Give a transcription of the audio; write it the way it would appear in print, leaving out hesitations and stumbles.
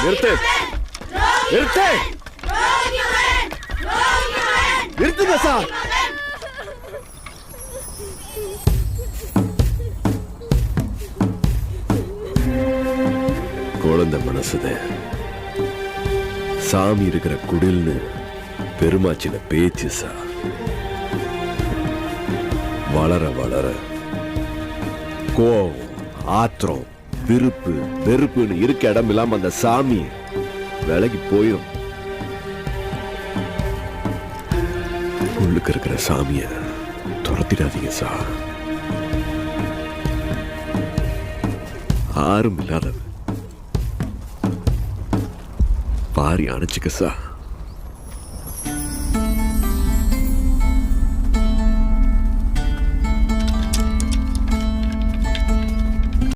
நிறுத்து நிறுத்து நிறுத்துங்க சார். குழந்தை மனசுத சாமி இருக்கிற குடில்னு பெருமாச்சின பேச்சு சார். வளர வளர கோவம், ஆத்திரம், விருப்பு, வெறுப்புன்னு இருக்க இடம் இல்லாம அந்த சாமி விலகி போயிடும். உள்ளுக்கு இருக்கிற சாமிய துரத்திடாதீங்க சார். யாரும் இல்லாத பாரி அணைச்சுக்க சார்.